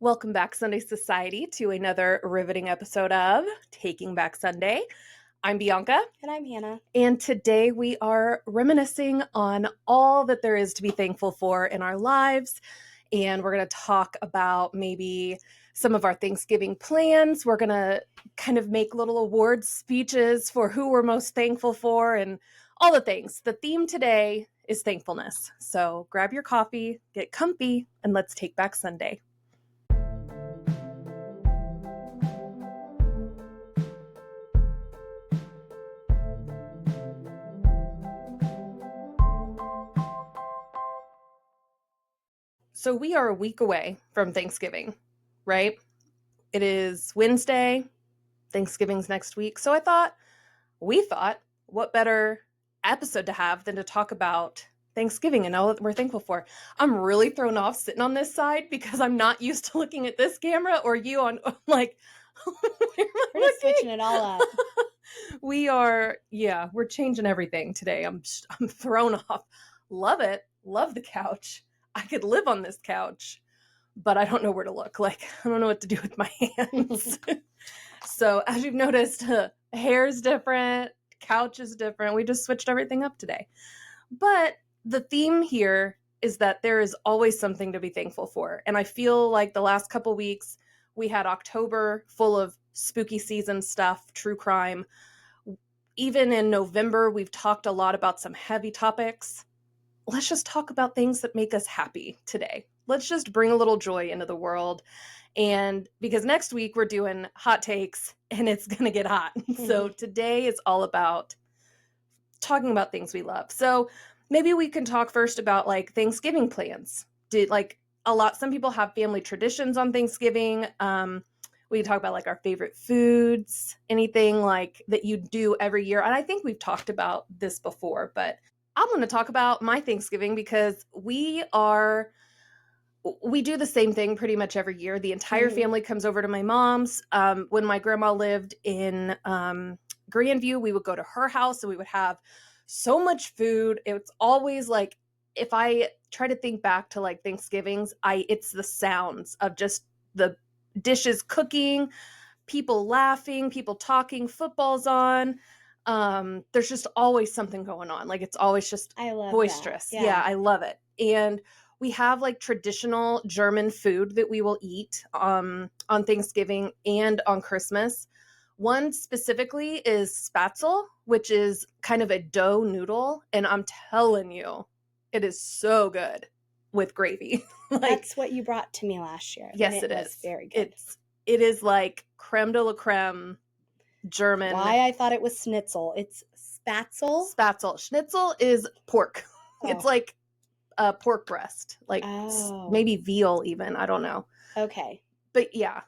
Welcome back, Sunday Society, to another riveting episode of Taking Back Sunday. I'm Bianca. And I'm Hannah. And today we are reminiscing on all that there is to be thankful for in our lives. And we're going to talk about maybe some of our Thanksgiving plans. We're going to kind of make little award speeches for who we're most thankful for and all the things. The theme today is thankfulness. So grab your coffee, get comfy, and let's take back Sunday. So we are a week away from Thanksgiving, right? It is Wednesday. Thanksgiving's next week. So we thought, what better episode to have than to talk about Thanksgiving and all that we're thankful for. I'm really thrown off sitting on this side because I'm not used to looking at this camera or you on like. We're just switching it all up. We're changing everything today. I'm thrown off. Love it. Love the couch. I could live on this couch, but I don't know where to look. Like, I don't know what to do with my hands. So as you've noticed, hair's different, couch is different. We just switched everything up today. But the theme here is that there is always something to be thankful for. And I feel like the last couple weeks, we had October full of spooky season stuff, true crime. Even in November, we've talked a lot about some heavy topics. Let's just talk about things that make us happy today. Let's just bring a little joy into the world. And because next week we're doing hot takes and it's going to get hot. So today is all about talking about things we love. So maybe we can talk first about like Thanksgiving plans. Some people have family traditions on Thanksgiving. We can talk about like our favorite foods, anything like that you do every year. And I think we've talked about this before, but I'm going to talk about my Thanksgiving because we do the same thing pretty much every year. The entire family comes over to my mom's. When my grandma lived in Grandview, we would go to her house and we would have so much food. It's always like, if I try to think back to like Thanksgivings, it's the sounds of just the dishes cooking, people laughing, people talking, football's on. There's just always something going on. Like it's always just boisterous. Yeah, I love it. And we have like traditional German food that we will eat on Thanksgiving and on Christmas. One specifically is Spatzel, which is kind of a dough noodle. And I'm telling you, it is so good with gravy. That's what you brought to me last year. Yes, it is. Very good. It is like creme de la creme German. Why I thought it was schnitzel. It's Spatzel. Spatzel. Schnitzel is pork. Oh. It's like a pork breast, like maybe veal even. I don't know. Okay. But yeah,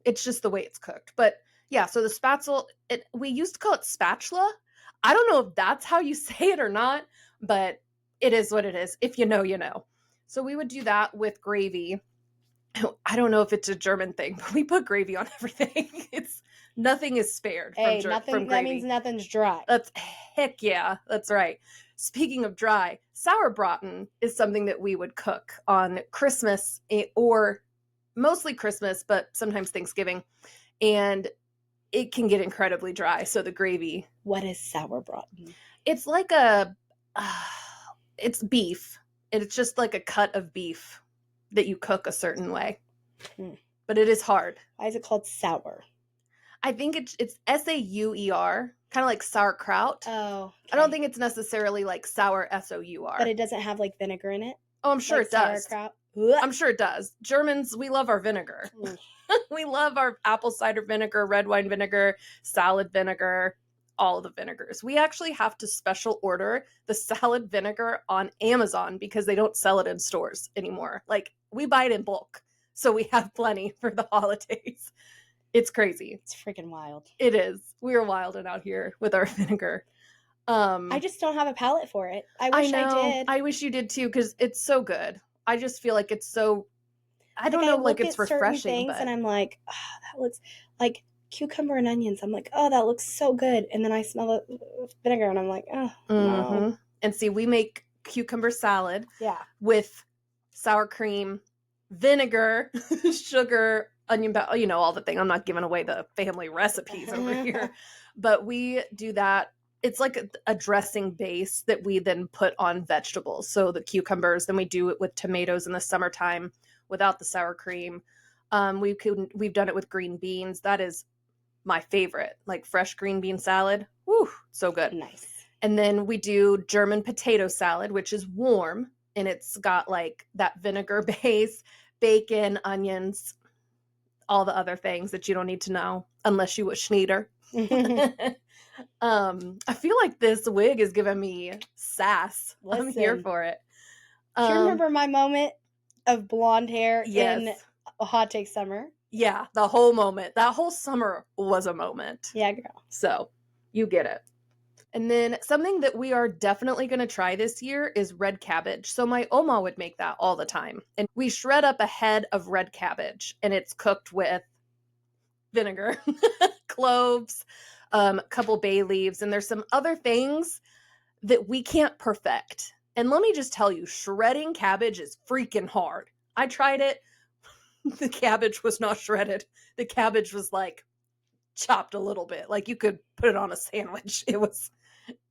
it's just the way it's cooked. But yeah, so the Spatzel, we used to call it spatula. I don't know if that's how you say it or not, but it is what it is. If you know, you know. So we would do that with gravy. I don't know if it's a German thing, but we put gravy on everything. Nothing is spared from gravy. That means nothing's dry. Heck yeah, that's right. Speaking of dry, sauerbraten is something that we would cook on Christmas or mostly Christmas, but sometimes Thanksgiving. And it can get incredibly dry. So the gravy. What is sauerbraten? It's like it's beef. It's just like a cut of beef that you cook a certain way. But it is hard. Why is it called sour? I think it's S-A-U-E-R, kind of like sauerkraut. Oh. Okay. I don't think it's necessarily like sour S-O-U-R. But it doesn't have like vinegar in it? Oh, I'm sure like it does. Sauerkraut? I'm sure it does. Germans, we love our vinegar. We love our apple cider vinegar, red wine vinegar, salad vinegar, all of the vinegars. We actually have to special order the salad vinegar on Amazon because they don't sell it in stores anymore. Like, we buy it in bulk, so we have plenty for the holidays. It's crazy. It's freaking wild. It is. We're wilding out here with our vinegar. I just don't have a palate for it. I wish I did. I wish you did too, because it's so good. I just feel like it's so, I don't know, like it's refreshing. And I'm like, oh, that looks like cucumber and onions. I'm like, oh, that looks so good. And then I smell the vinegar and I'm like, oh, no. And see, we make cucumber salad yeah, with sour cream vinegar, sugar, onion powder, all the thing. I'm not giving away the family recipes over here, but we do that. It's like a dressing base that we then put on vegetables. So the cucumbers, then we do it with tomatoes in the summertime without the sour cream. We've done it with green beans. That is my favorite, like fresh green bean salad. Woo, so good. Nice. And then we do German potato salad, which is warm and it's got like that vinegar base, bacon, onions, all the other things that you don't need to know unless you a Schneider. I feel like this wig is giving me sass. Listen, I'm here for it. Do you remember my moment of blonde hair yes. in a Hot Take Summer? Yeah, the whole moment. That whole summer was a moment. Yeah, girl. So you get it. And then something that we are definitely going to try this year is red cabbage. So my oma would make that all the time. And we shred up a head of red cabbage and it's cooked with vinegar, cloves, a couple bay leaves, and there's some other things that we can't perfect. And let me just tell you, shredding cabbage is freaking hard. I tried it. The cabbage was not shredded. The cabbage was like chopped a little bit. Like you could put it on a sandwich.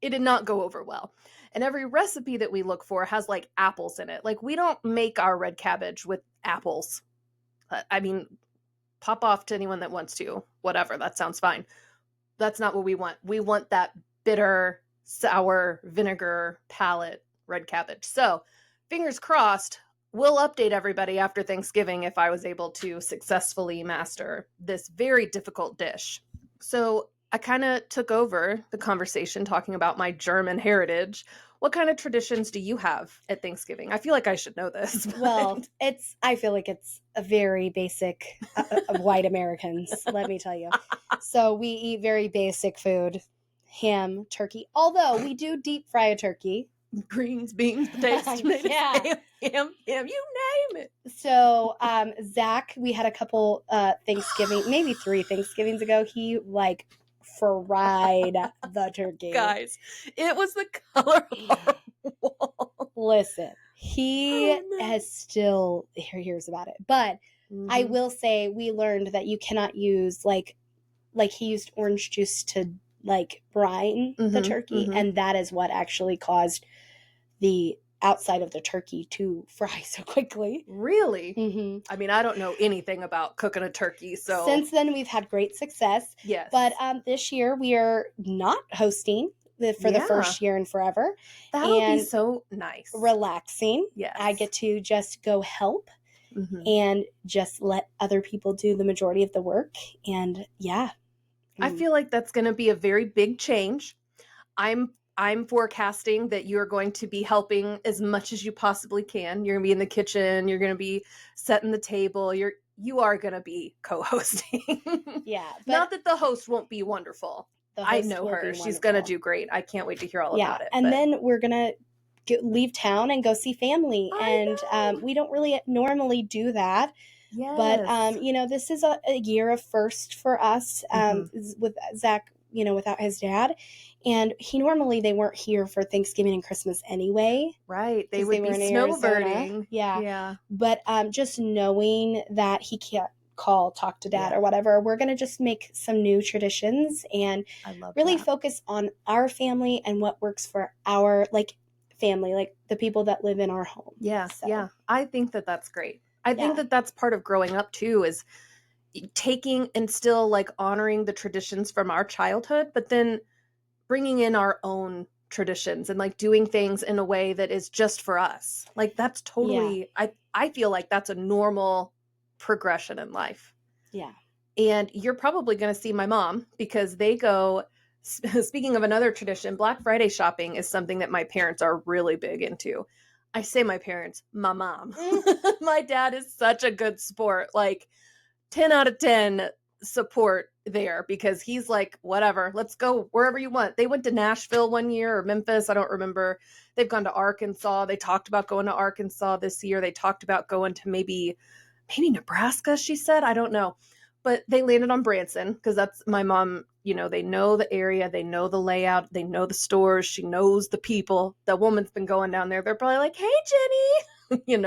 It did not go over well. And every recipe that we look for has like apples in it. Like we don't make our red cabbage with apples. I mean, pop off to anyone that wants to. Whatever, that sounds fine. That's not what we want. We want that bitter, sour, vinegar palate red cabbage. So, fingers crossed, we'll update everybody after Thanksgiving if I was able to successfully master this very difficult dish. So, I kind of took over the conversation talking about my German heritage. What kind of traditions do you have at Thanksgiving? I feel like I should know this. Well, I feel like it's a very basic of white Americans, let me tell you. So we eat very basic food, ham, turkey, although we do deep fry a turkey. Greens, beans, potatoes, tomatoes, Yeah. ham, you name it. So Zach, we had a couple Thanksgiving, maybe 3 Thanksgivings ago, he like fried the turkey. Guys, it was the color of our wall. Listen, he has still hears about it, but I will say we learned that you cannot use like he used orange juice to like brine the turkey, and that is what actually caused the outside of the turkey to fry so quickly. Really? I mean, I don't know anything about cooking a turkey, so since then we've had great success. Yes. But this year we are not hosting for the first year in forever. That'll be so nice. Relaxing. Yes. I get to just go help and just let other people do the majority of the work. And yeah. I feel like that's going to be a very big change. I'm forecasting that you're going to be helping as much as you possibly can. You're going to be in the kitchen. You're going to be setting the table. You are going to be co-hosting. Yeah. But not that the host won't be wonderful. I know her. She's going to do great. I can't wait to hear all about it. And then we're going to leave town and go see family. And we don't really normally do that. Yes. But, this is a year of first for us with Zach, without his dad. And they weren't here for Thanksgiving and Christmas anyway. Right. They would be snowbirding. Yeah. But just knowing that he can't talk to dad or whatever, we're going to just make some new traditions and really focus on our family and what works for our family, like the people that live in our home. Yeah. So. Yeah. I think that that's great. I think that that's part of growing up too, is taking and still honoring the traditions from our childhood, but then bringing in our own traditions and doing things in a way that is just for us. That's totally, I feel like that's a normal progression in life. Yeah. And you're probably going to see my mom because they go, speaking of another tradition, Black Friday shopping is something that my parents are really big into. I say my parents, my mom. My dad is such a good sport. 10 out of 10 support there because he's whatever, let's go wherever you want. They went to Nashville one year or Memphis. I don't remember. They've gone to Arkansas. They talked about going to Arkansas this year. They talked about going to maybe Nebraska, she said. I don't know. But they landed on Branson because that's my mom. They know the area. They know the layout. They know the stores. She knows the people. The woman's been going down there. They're probably like, hey, Jenny,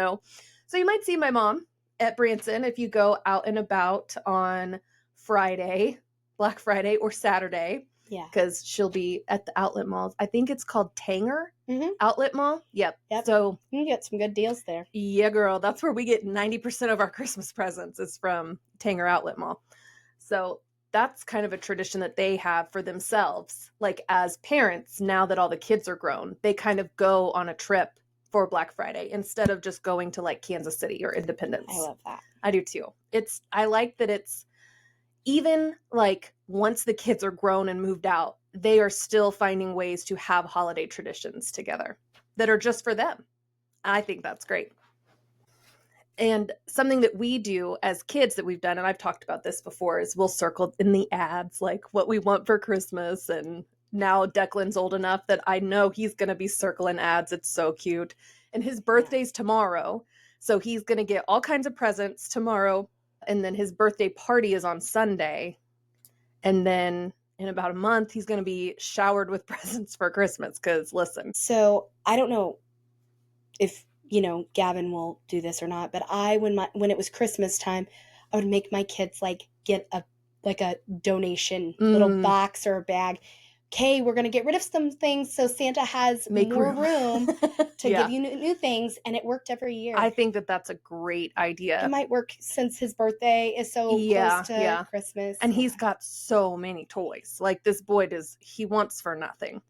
So you might see my mom at Branson, if you go out and about on Friday, Black Friday or Saturday, Yeah. because she'll be at the outlet mall. I think it's called Tanger Outlet Mall. Yep. So you can get some good deals there. Yeah, girl. That's where we get 90% of our Christmas presents is from Tanger Outlet Mall. So that's kind of a tradition that they have for themselves. Like as parents, now that all the kids are grown, they kind of go on a trip for Black Friday instead of just going to like Kansas City or Independence. I love that. I do too. I like that it's even like once the kids are grown and moved out, they are still finding ways to have holiday traditions together that are just for them. I think that's great. And something that we do as kids that we've done, and I've talked about this before, is we'll circle in the ads like what we want for Christmas. And now Declan's old enough that I know he's going to be circling ads. It's so cute. And his birthday's tomorrow. So he's going to get all kinds of presents tomorrow. And then his birthday party is on Sunday. And then in about a month, he's going to be showered with presents for Christmas. Because listen. So I don't know if, Gavin will do this or not, but when it was Christmas time, I would make my kids like get a donation little box or a bag. Okay, we're going to get rid of some things so Santa has more room to give you new things, and it worked every year. I think that that's a great idea. It might work since his birthday is so close to Christmas. And he's got so many toys. Like this boy he wants for nothing.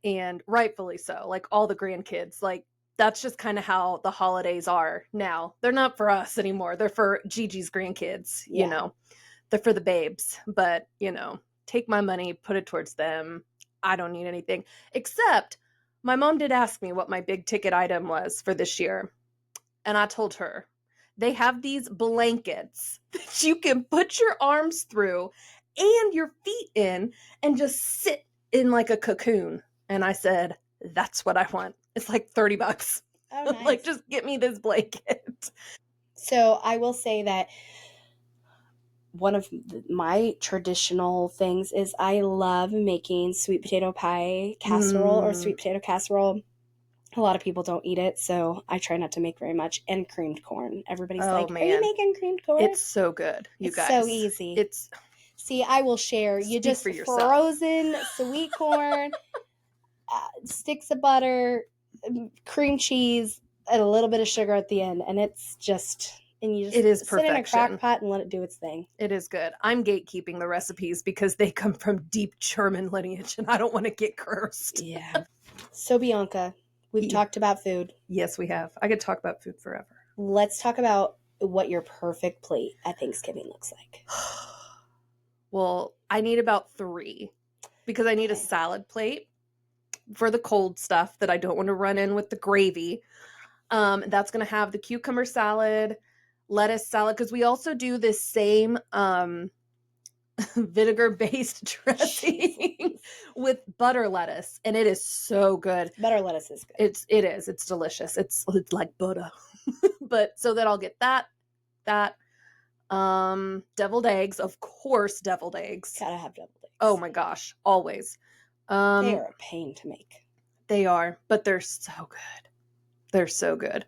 And rightfully so. Like all the grandkids, like that's just kind of how the holidays are now. They're not for us anymore. They're for Gigi's grandkids, you know. They're for the babes. But, take my money, put it towards them. I don't need anything. Except my mom did ask me what my big ticket item was for this year. And I told her, they have these blankets that you can put your arms through and your feet in and just sit in like a cocoon. And I said, that's what I want. It's like $30. Oh, nice. Like, just get me this blanket. So I will say that one of my traditional things is I love making sweet potato pie casserole or sweet potato casserole. A lot of people don't eat it, so I try not to make very much. And creamed corn. Everybody's like, man. Are you making creamed corn? It's so good, you guys. It's so easy. See, I will share. You just frozen sweet corn, sticks of butter, cream cheese, and a little bit of sugar at the end, and it's just... And you just sit in a crock pot and let it do its thing. It is good. I'm gatekeeping the recipes because they come from deep German lineage and I don't want to get cursed. Yeah. So Bianca, we've talked about food. Yes, we have. I could talk about food forever. Let's talk about what your perfect plate at Thanksgiving looks like. Well, I need about 3 because I need a salad plate for the cold stuff that I don't want to run in with the gravy. That's going to have the cucumber salad, lettuce salad, because we also do this same vinegar-based dressing with butter lettuce, and it is so good. Butter lettuce is good. It is. It's delicious. It's like butter. But so that I'll get that deviled eggs, of course, deviled eggs. Gotta have deviled eggs. Oh my gosh, always. They are a pain to make. They are, but they're so good. They're so good.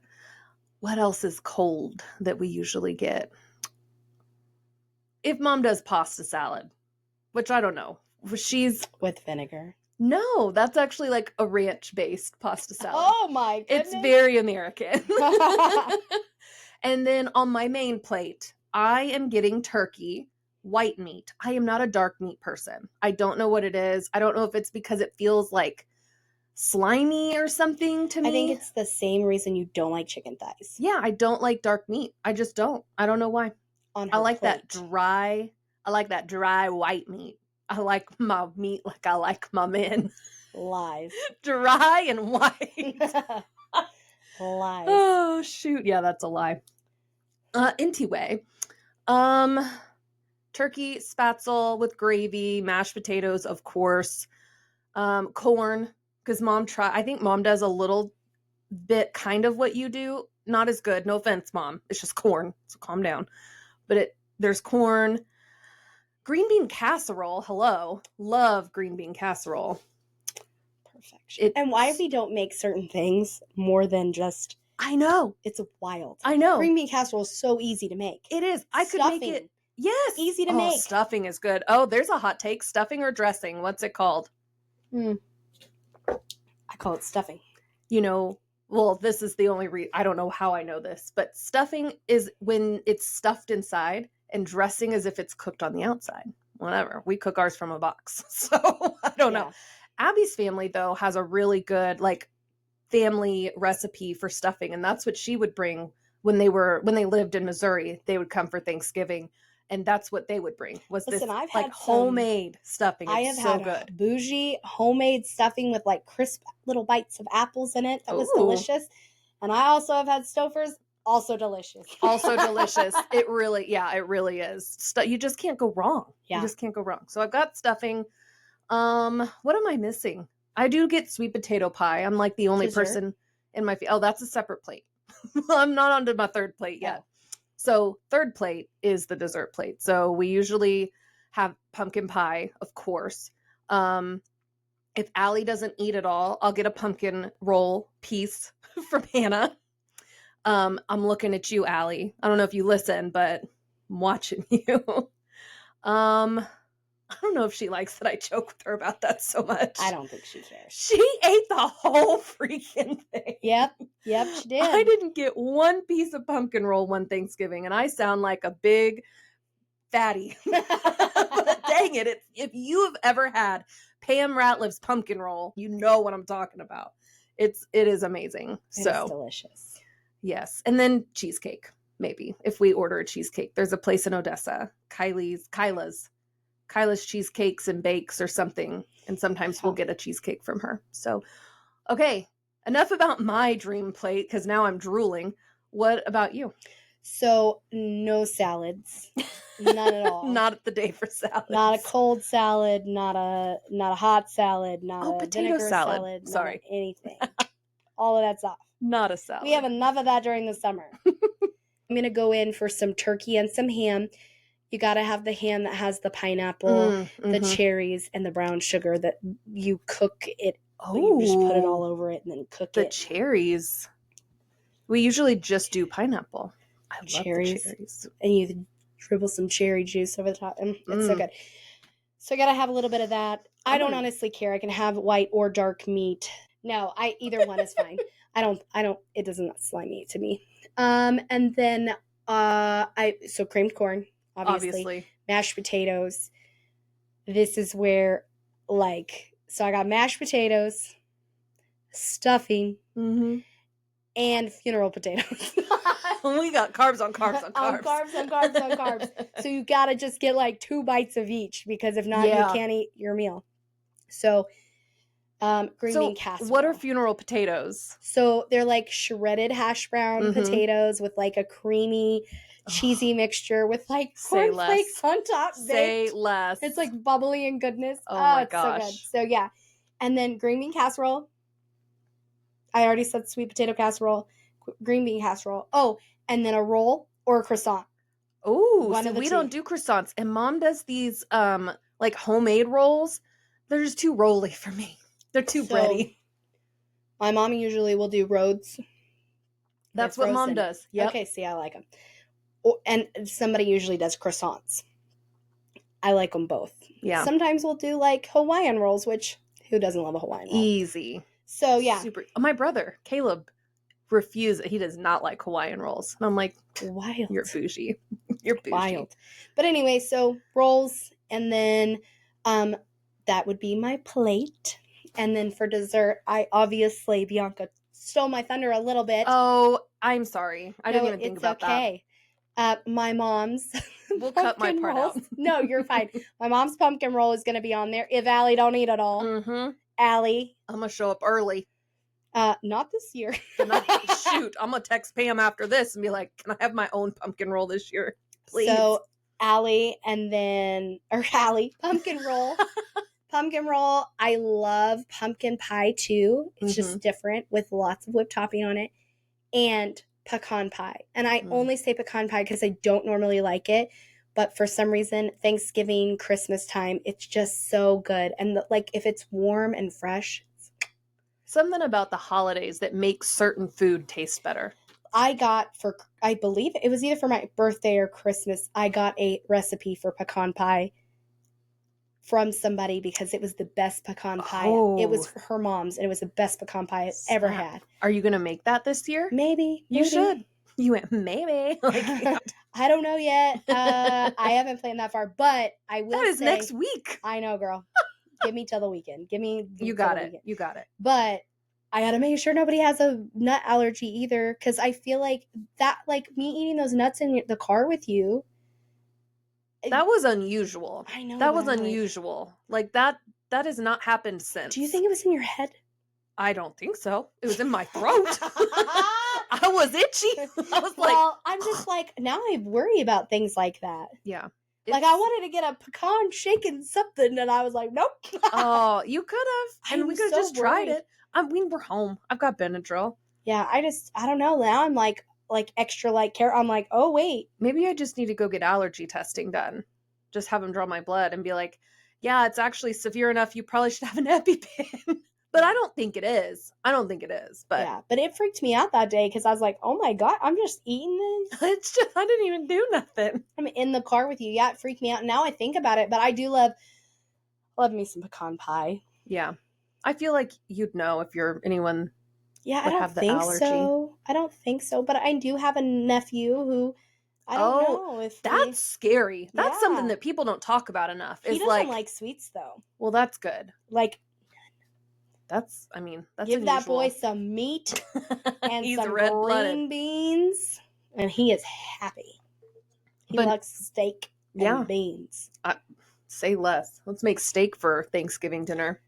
What else is cold that we usually get? If mom does pasta salad, which I don't know. She's with vinegar. No, that's actually like a ranch-based pasta salad. Oh my goodness. It's very American. And then on my main plate, I am getting turkey, white meat. I am not a dark meat person. I don't know what it is. I don't know if it's because it feels like slimy or something to me. I think it's the same reason you don't like chicken thighs. Yeah, I don't like dark meat. I just don't. I don't know why. I like that dry white meat. I like my meat like I like my men. Lies. Dry and white. Lies. Oh, shoot. Yeah, that's a lie. Anyway, turkey spatzel with gravy, mashed potatoes, of course, corn, because I think mom does a little bit kind of what you do. Not as good. No offense, mom. It's just corn. So calm down. But there's corn. Green bean casserole. Hello. Love green bean casserole. Perfection. And why we don't make certain things more than just I know. It's wild. I know. Green bean casserole is so easy to make. It is. I could make it. Yes. Easy to make. Stuffing is good. Oh, there's a hot take. Stuffing or dressing? What's it called? I call it stuffing. You know, well, this is the only reason. I don't know how I know this, but stuffing is when it's stuffed inside, and dressing is if it's cooked on the outside. Whatever. We cook ours from a box. So I don't know. Abby's family, though, has a really good, like, family recipe for stuffing, and that's what she would bring when they lived in Missouri. They would come for Thanksgiving, and that's what they would bring was this I've like had homemade stuffing. I have so had good bougie homemade stuffing with like crisp little bites of apples in it. That was delicious. And I also have had Stouffer's, also delicious. Also delicious. It really is. You just can't go wrong. You just can't go wrong. So I've got stuffing. What am I missing? I do get sweet potato pie. I'm like the only person in my that's a separate plate. I'm not onto my third plate yet. So third plate is the dessert plate. So we usually have pumpkin pie, of course. If Allie doesn't eat it all, I'll get a pumpkin roll piece from Hannah. I'm looking at you, Allie. I don't know if you listen, but I'm watching you. I don't know if she likes that I joke with her about that so much. I don't think she cares. She ate the whole freaking thing. Yep, she did. I didn't get one piece of pumpkin roll one Thanksgiving, and I sound like a big fatty. But dang it, if you have ever had Pam Ratliff's pumpkin roll, you know what I'm talking about. It is amazing. It is delicious. Yes. And then cheesecake, maybe, if we order a cheesecake. There's a place in Odessa, Kyla's Cheesecakes and Bakes or something. And sometimes we'll get a cheesecake from her. So, okay, enough about my dream plate because now I'm drooling. What about you? So, no salads. Not at all. Not the day for salads. Not a cold salad, not a hot salad, not a potato vinegar salad. Sorry. Not anything. All of that's off. Not a salad. We have enough of that during the summer. I'm going to go in for some turkey and some ham. You got to have the ham that has the pineapple, the cherries, and the brown sugar that you cook it. You just put it all over it and then cook it. The cherries. We usually just do pineapple. I love the cherries. And you dribble some cherry juice over the top. It's so good. So I got to have a little bit of that. I don't honestly care. I can have white or dark meat. No, either one is fine. I don't, it doesn't slime meat to me. And then, so creamed corn. Obviously. Mashed potatoes. This is where, so I got mashed potatoes, stuffing, and funeral potatoes. We got carbs on carbs on carbs. Carbs. So you got to just get 2 bites of each because if not, you can't eat your meal. So, green bean casserole. What are funeral potatoes? So they're shredded hash brown potatoes with a creamy, cheesy mixture with cornflakes on top. Say less. It's bubbly and goodness. Oh my it's gosh. So good. So yeah. And then green bean casserole. I already said sweet potato casserole, green bean casserole. Oh, and then a roll or a croissant. Oh, so we don't do croissants. And Mom does these homemade rolls. They're just too rolly for me. They're too bready. My mom usually will do Rhodes. That's what Mom does. Yep. Okay, see, I like them. And somebody usually does croissants. I like them both. Yeah. Sometimes we'll do Hawaiian rolls, which who doesn't love a Hawaiian roll? Easy. So yeah. Super. My brother, Caleb, refuses. He does not like Hawaiian rolls. And I'm like, wild. You're bougie. You're bougie. Wild. But anyway, so rolls, and then that would be my plate. And then for dessert, Bianca stole my thunder a little bit. Oh, I'm sorry. I didn't even think about that. It's okay. My mom's we'll cut my part out. No, you're fine. My mom's pumpkin roll is going to be on there if Allie don't eat it all. Allie. I'm going to show up early. Not this year. Shoot, I'm going to text Pam after this and be like, can I have my own pumpkin roll this year? Please. So Allie pumpkin roll. Pumpkin roll. I love pumpkin pie too. It's just different with lots of whipped topping on it. And pecan pie. And I only say pecan pie because I don't normally like it. But for some reason, Thanksgiving, Christmas time, it's just so good. And if it's warm and fresh, Something about the holidays that makes certain food taste better. I believe it was either for my birthday or Christmas, I got a recipe for pecan pie from somebody because it was the best pecan pie. Oh. It was her mom's, and it was the best pecan pie I've ever Snap. had. Are you going to make that this year? Maybe. You should. You went, maybe. Like, I don't know yet. I haven't planned that far, but I will say. That is next week. I know, girl. Give me till the weekend. You got it. You got it. But I gotta make sure nobody has a nut allergy either, because I feel like that, like me eating those nuts in the car with you. That was unusual. I know. That was unusual. Like that has not happened since. Do you think it was in your head? I don't think so. It was in my throat. I was itchy. I was like, well, I'm just like, now I worry about things like that. Yeah. Like I wanted to get a pecan shaken something, and I was like, nope. Oh, you could have. And we could have just tried it. We're home. I've got Benadryl. Yeah, I don't know. Now I'm like extra care. I'm like, oh wait. Maybe I just need to go get allergy testing done. Just have them draw my blood and be like, yeah, it's actually severe enough. You probably should have an EpiPen. But I don't think it is. But yeah, but it freaked me out that day because I was like, oh my God, I'm just eating this. It's just, I didn't even do nothing. I'm in the car with you. Yeah, it freaked me out. Now I think about it, but I do love me some pecan pie. Yeah. I feel like you'd know if anyone I don't think so. I don't think so, but I do have a nephew who I don't know if that's scary. That's something that people don't talk about enough. He doesn't like sweets though. Well, that's good. Like that's give unusual. that boy some meat and He's some red-blooded. green beans, and he is happy. He likes steak and beans. Say less. Let's make steak for Thanksgiving dinner.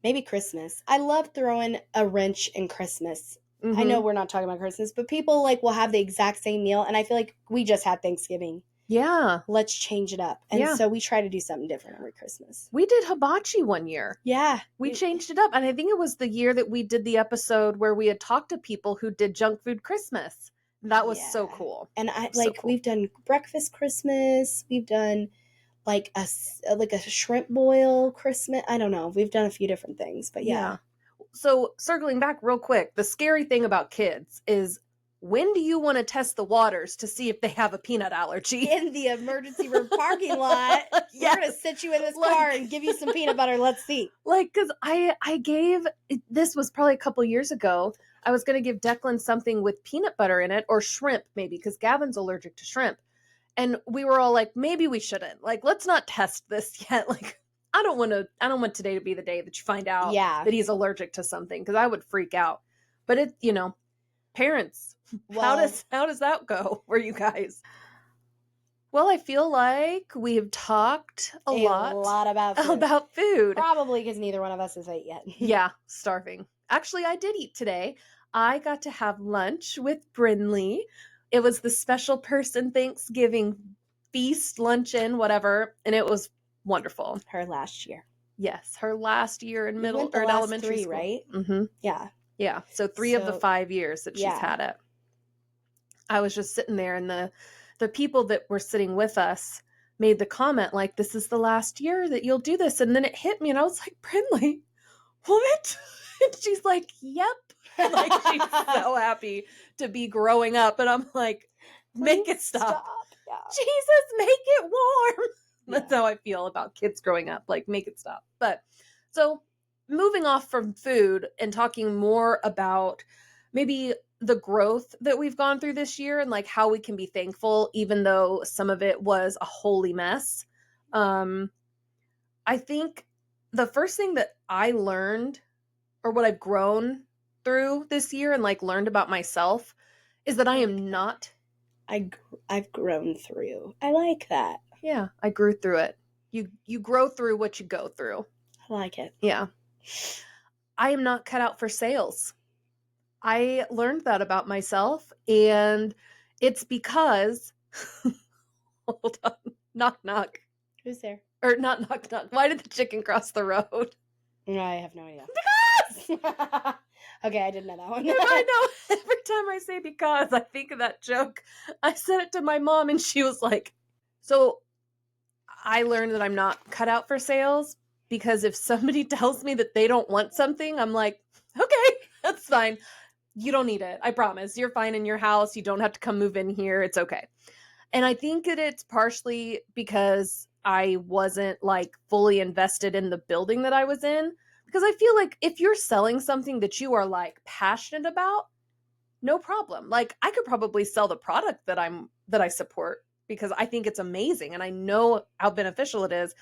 Maybe Christmas. I love throwing a wrench in Christmas. Mm-hmm. I know we're not talking about Christmas, but people will have the exact same meal, and I feel like we just had Thanksgiving. Yeah. Let's change it up. And so we try to do something different every Christmas. We did hibachi one year. Yeah. We changed it up. And I think it was the year that we did the episode where we had talked to people who did junk food Christmas. That was so cool. And we've done breakfast Christmas. We've done like a shrimp boil Christmas. I don't know. We've done a few different things, but yeah. So circling back real quick, the scary thing about kids is, when do you want to test the waters to see if they have a peanut allergy? In the emergency room parking lot. We're going to sit you in this car and give you some peanut butter. Let's see. Because I gave, this was probably a couple years ago, I was going to give Declan something with peanut butter in it, or shrimp maybe, because Gavin's allergic to shrimp. And we were all like, maybe we shouldn't. Like, let's not test this yet. Like, I don't want today to be the day that you find out that he's allergic to something, because I would freak out. But parents, how does that go for you guys? Well, I feel like we have talked a lot about food. Probably because neither one of us has ate yet. Yeah, starving. Actually, I did eat today. I got to have lunch with Brinley. It was the special person Thanksgiving feast, luncheon, whatever, and it was wonderful. Her last year. Yes, her last year in elementary school, right? Mm-hmm. Yeah. Yeah, so 3 of the 5 years that she's had it. I was just sitting there, and the people that were sitting with us made the comment, like, this is the last year that you'll do this. And then it hit me, and I was like, Brinley, what? And she's like, yep. Like, she's so happy to be growing up. And I'm like, make it stop. Yeah. Jesus, make it warm. That's how I feel about kids growing up. Like, make it stop. But so moving off from food and talking more about maybe the growth that we've gone through this year, and like how we can be thankful, even though some of it was a holy mess. I think the first thing that I learned, or what I've grown through this year and like learned about myself, is that I am not. I've grown through. I like that. Yeah, I grew through it. You grow through what you go through. I like it. Yeah. I am not cut out for sales. I learned that about myself, and it's because hold on. Knock knock. Who's there? Or not knock knock. Why did the chicken cross the road? I have no idea. Okay, I didn't know that one. I know. Every time I say because, I think of that joke. I said it to my mom, and she was like, so I learned that I'm not cut out for sales, because if somebody tells me that they don't want something, I'm like, okay, It's fine. You don't need it. I promise. You're fine in your house. You don't have to come move in here. It's okay. And I think that it's partially because I wasn't like fully invested in the building that I was in. Because I feel like if you're selling something that you are like passionate about, no problem. Like I could probably sell the product that I support because I think it's amazing and I know how beneficial it is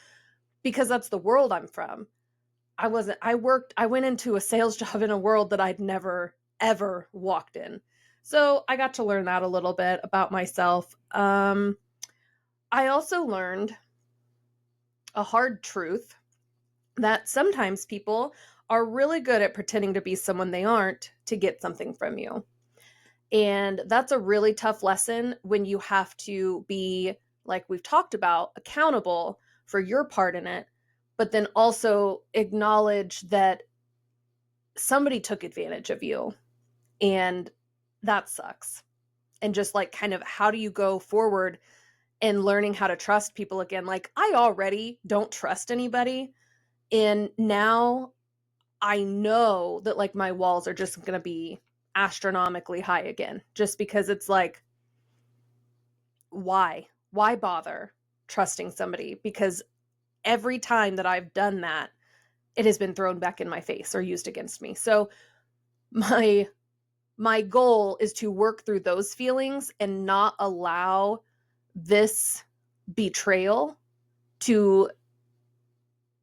because that's the world I'm from. I went into a sales job in a world that I'd never ever walked in. So I got to learn that a little bit about myself. I also learned a hard truth that sometimes people are really good at pretending to be someone they aren't to get something from you. And that's a really tough lesson when you have to be, like we've talked about, accountable for your part in it, but then also acknowledge that somebody took advantage of you. And that sucks. And just like kind of how do you go forward and learning how to trust people again? Like I already don't trust anybody. And now I know that like my walls are just going to be astronomically high again, just because it's like, why bother trusting somebody? Because every time that I've done that, it has been thrown back in my face or used against me. So my goal is to work through those feelings and not allow this betrayal to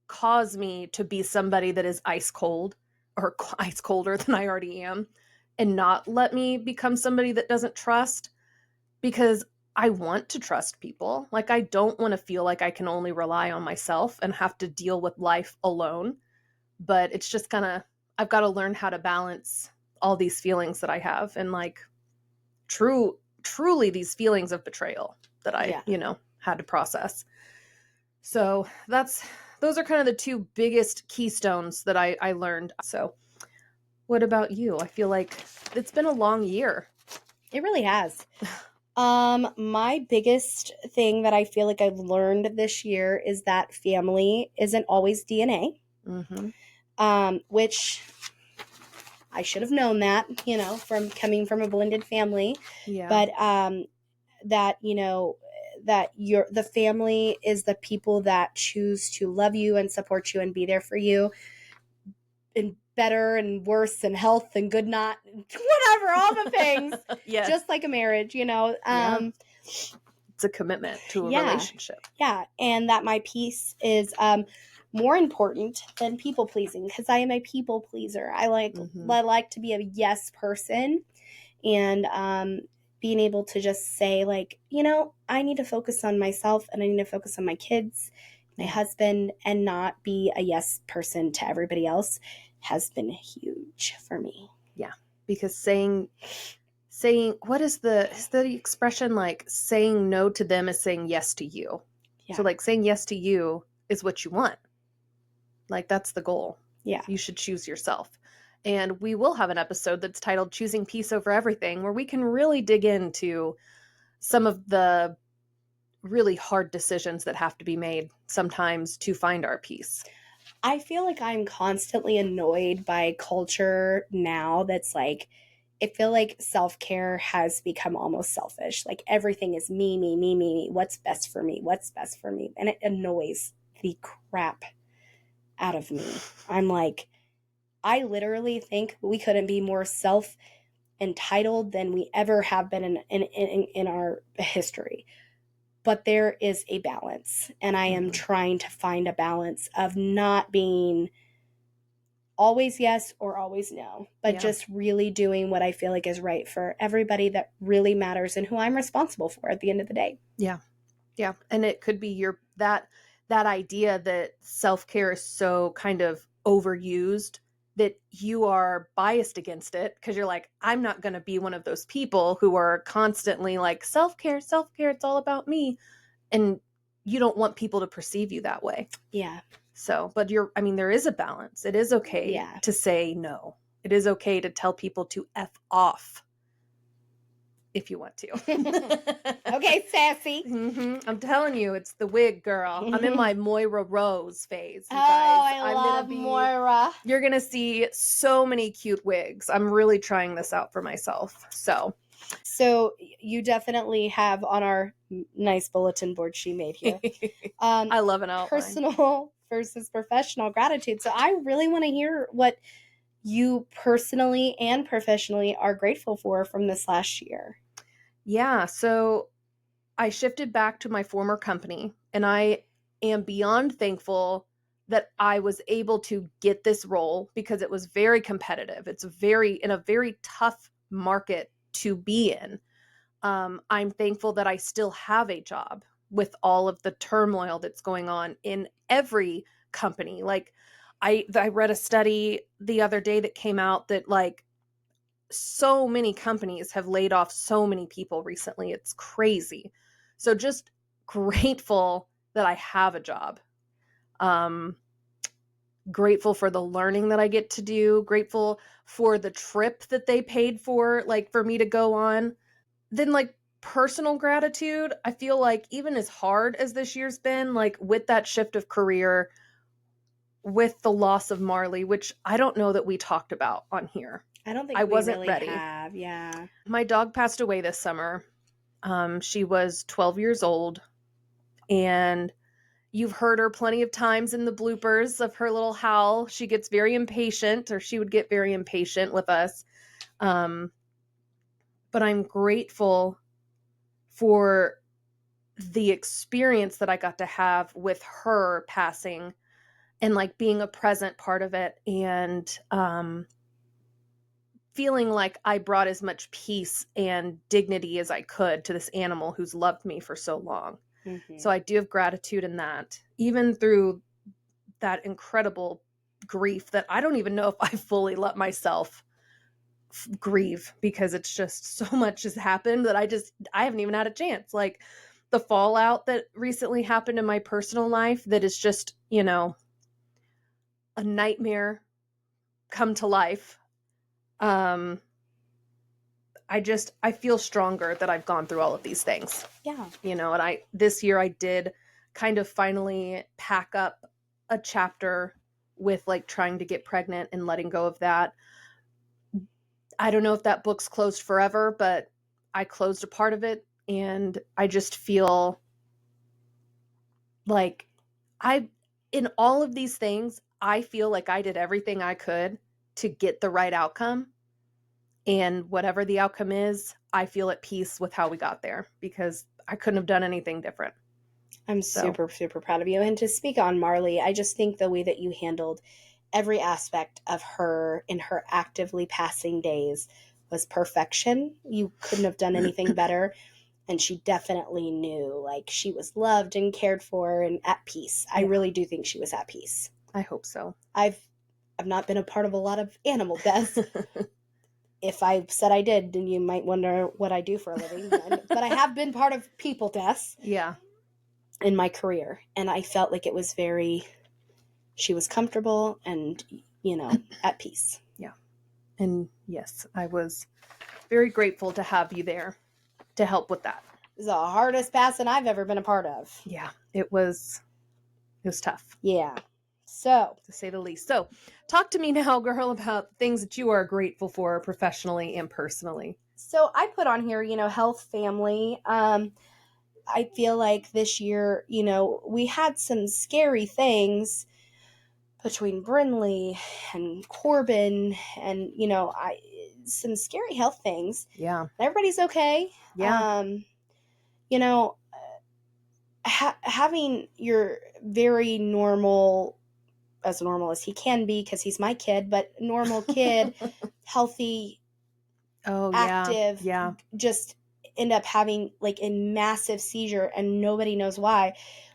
cause me to be somebody that is ice cold or ice colder than I already am, and not let me become somebody that doesn't trust, because I want to trust people. Like I don't want to feel like I can only rely on myself and have to deal with life alone. But it's just kind of, I've got to learn how to balance all these feelings that I have, and like truly these feelings of betrayal that I, had to process. So those are kind of the two biggest keystones that I learned. So what about you? I feel like it's been a long year. It really has. My biggest thing that I feel like I've learned this year is that family isn't always DNA. Which I should have known that, from coming from a blended family. Yeah. But that, that the family is the people that choose to love you and support you and be there for you in better and worse and health and good, not whatever, all the things. Yes. Just like a marriage, Yeah. It's a commitment to a relationship. Yeah. And that my peace is more important than people pleasing, because I am a people pleaser. I like to be a yes person, and being able to just say like, I need to focus on myself and I need to focus on my kids, my husband, and not be a yes person to everybody else has been huge for me. Yeah. Because saying what is the expression, like saying no to them is saying yes to you. Yeah. So like saying yes to you is what you want. Like that's the goal. Yeah. You should choose yourself. And we will have an episode that's titled Choosing Peace Over Everything, where we can really dig into some of the really hard decisions that have to be made sometimes to find our peace. I feel like I'm constantly annoyed by culture now that's like, I feel like self-care has become almost selfish. Like everything is me, me, me, me, me. What's best for me? What's best for me? And it annoys the crap out of me. I'm like, I literally think we couldn't be more self-entitled than we ever have been in our history. But there is a balance, and I am trying to find a balance of not being always yes or always no, but just really doing what I feel like is right for everybody that really matters and who I'm responsible for at the end of the day. Yeah. Yeah. And it could be that idea that self-care is so kind of overused that you are biased against it because you're like, I'm not going to be one of those people who are constantly like, self-care, it's all about me. And you don't want people to perceive you that way. Yeah. So, but there is a balance. It is okay to say no. It is okay to tell people to F off. if you want to. Okay, sassy. I'm telling you, it's the wig, girl. I'm in my Moira Rose phase, you Oh, guys. I love Moira. You're going to see so many cute wigs. I'm really trying this out for myself. So you definitely have on our nice bulletin board she made here. I love an outline. Personal versus professional gratitude. So I really want to hear what you personally and professionally are grateful for from this last year. Yeah, so I shifted back to my former company, and I am beyond thankful that I was able to get this role because it was very competitive. It's in a very tough market to be in. I'm thankful that I still have a job with all of the turmoil that's going on in every company. Like I read a study the other day that came out that like so many companies have laid off so many people recently. It's crazy. So just grateful that I have a job. Grateful for the learning that I get to do, grateful for the trip that they paid for, like for me to go on. Then like personal gratitude, I feel like even as hard as this year's been, like with that shift of career, with the loss of Marley, which I don't know that we talked about on here. I don't think I we wasn't really ready. have. Yeah. My dog passed away this summer. She was 12 years old, and you've heard her plenty of times in the bloopers of her little howl. She gets very impatient, or she would get very impatient with us. But I'm grateful for the experience that I got to have with her passing and like being a present part of it, and feeling like I brought as much peace and dignity as I could to this animal who's loved me for so long. Mm-hmm. So I do have gratitude in that, even through that incredible grief that I don't even know if I fully let myself grieve, because it's just so much has happened that I haven't even had a chance. Like the fallout that recently happened in my personal life that is just, a nightmare come to life. I feel stronger that I've gone through all of these things. Yeah. And this year I did kind of finally pack up a chapter with like trying to get pregnant and letting go of that. I don't know if that book's closed forever, but I closed a part of it, and I just feel like in all of these things, I feel like I did everything I could to get the right outcome. And whatever the outcome is, I feel at peace with how we got there, because I couldn't have done anything different. I'm super, super proud of you. And to speak on Marley, I just think the way that you handled every aspect of her in her actively passing days was perfection. You couldn't have done anything better. And she definitely knew, like, she was loved and cared for and at peace. Yeah. I really do think she was at peace. I hope so. I've not been a part of a lot of animal deaths. If I said I did, then you might wonder what I do for a living. But I have been part of people deaths. Yeah. In my career. And I felt like it was she was comfortable and, at peace. Yeah. And yes, I was very grateful to have you there to help with that. It was the hardest passing I've ever been a part of. Yeah, it was tough. Yeah. So, to say the least. So, talk to me now, girl, about things that you are grateful for professionally and personally. So, I put on here, health, family. I feel like this year, we had some scary things between Brinley and Corbin and, some scary health things. Yeah. Everybody's okay. Yeah. Having your very normal as he can be, because he's my kid, but normal kid, healthy, active, just end up having like a massive seizure and nobody knows why,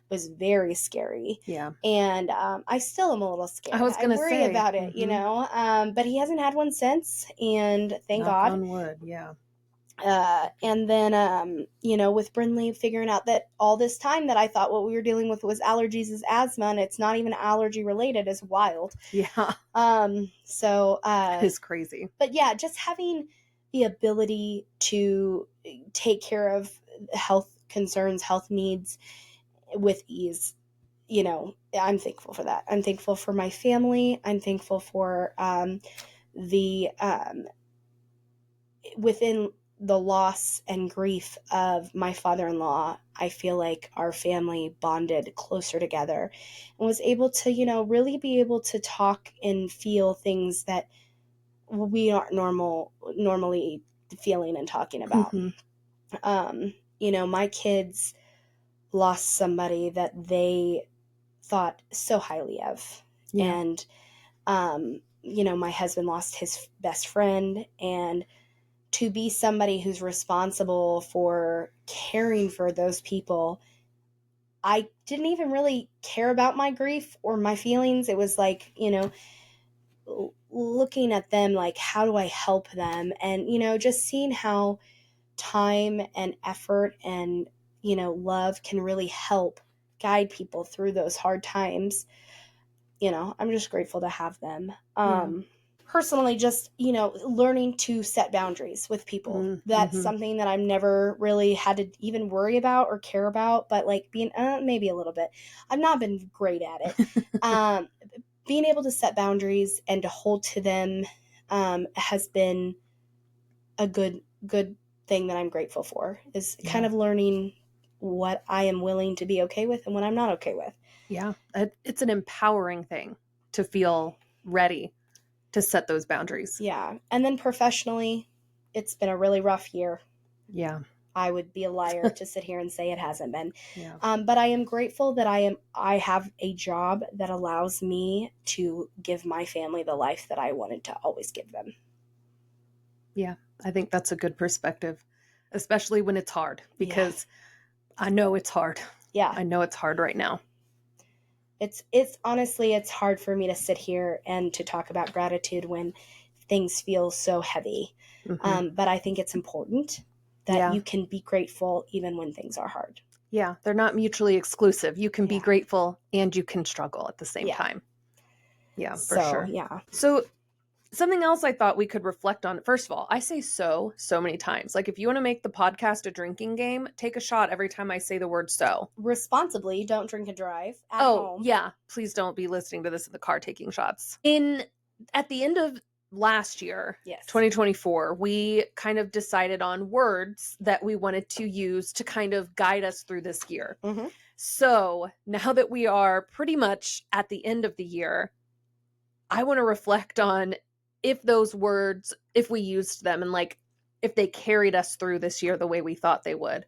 was very scary. Yeah. And I still am a little scared. I worry about it, but he hasn't had one since, and thank God. Knock on wood, yeah. And then, with Brinley figuring out that all this time that I thought what we were dealing with was allergies is asthma, and it's not even allergy related, is wild. Yeah. So it's crazy. But yeah, just having, the ability to take care of health concerns, health needs with ease. You know, I'm thankful for that. I'm thankful for my family. I'm thankful for the within the loss and grief of my father-in-law, I feel like our family bonded closer together and was able to, you know, really be able to talk and feel things that we aren't normally feeling and talking about. You know, my kids lost somebody that they thought so highly of. Yeah. And you know, my husband lost his best friend, and to be somebody who's responsible for caring for those people, I didn't even really care about my grief or my feelings. It was like, you know, looking at them like, how do I help them? And, you know, just seeing how time and effort and, you know, love can really help guide people through those hard times. You know, I'm just grateful to have them. Yeah. Personally, just, you know, learning to set boundaries with people. That's Mm-hmm. something that I've never really had to even worry about or care about, but like being maybe a little bit. I've not been great at it. Being able to set boundaries and to hold to them has been a good thing that I'm grateful for, is kind of learning what I am willing to be okay with and what I'm not okay with. Yeah. It's an empowering thing to feel ready to set those boundaries. Yeah. And then professionally, it's been a really rough year. Yeah. I would be a liar to sit here and say it hasn't been. Yeah. But I am grateful that I have a job that allows me to give my family the life that I wanted to always give them. Yeah. I think that's a good perspective, especially when it's hard, because I know it's hard. Yeah. I know it's hard right now. It's honestly, it's hard for me to sit here and to talk about gratitude when things feel so heavy. But I think it's important that you can be grateful even when things are hard. Yeah, they're not mutually exclusive. You can be grateful and you can struggle at the same time. Yeah, for sure. Yeah. So something else I thought we could reflect on. First of all, I say so many times. Like, if you want to make the podcast a drinking game, take a shot every time I say the word so. Responsibly, don't drink and drive at home. Yeah. Please don't be listening to this in the car taking shots. At the end of last year, 2024, we kind of decided on words that we wanted to use to kind of guide us through this year. So now that we are pretty much at the end of the year, I want to reflect on if those words, if we used them and like if they carried us through this year the way we thought they would.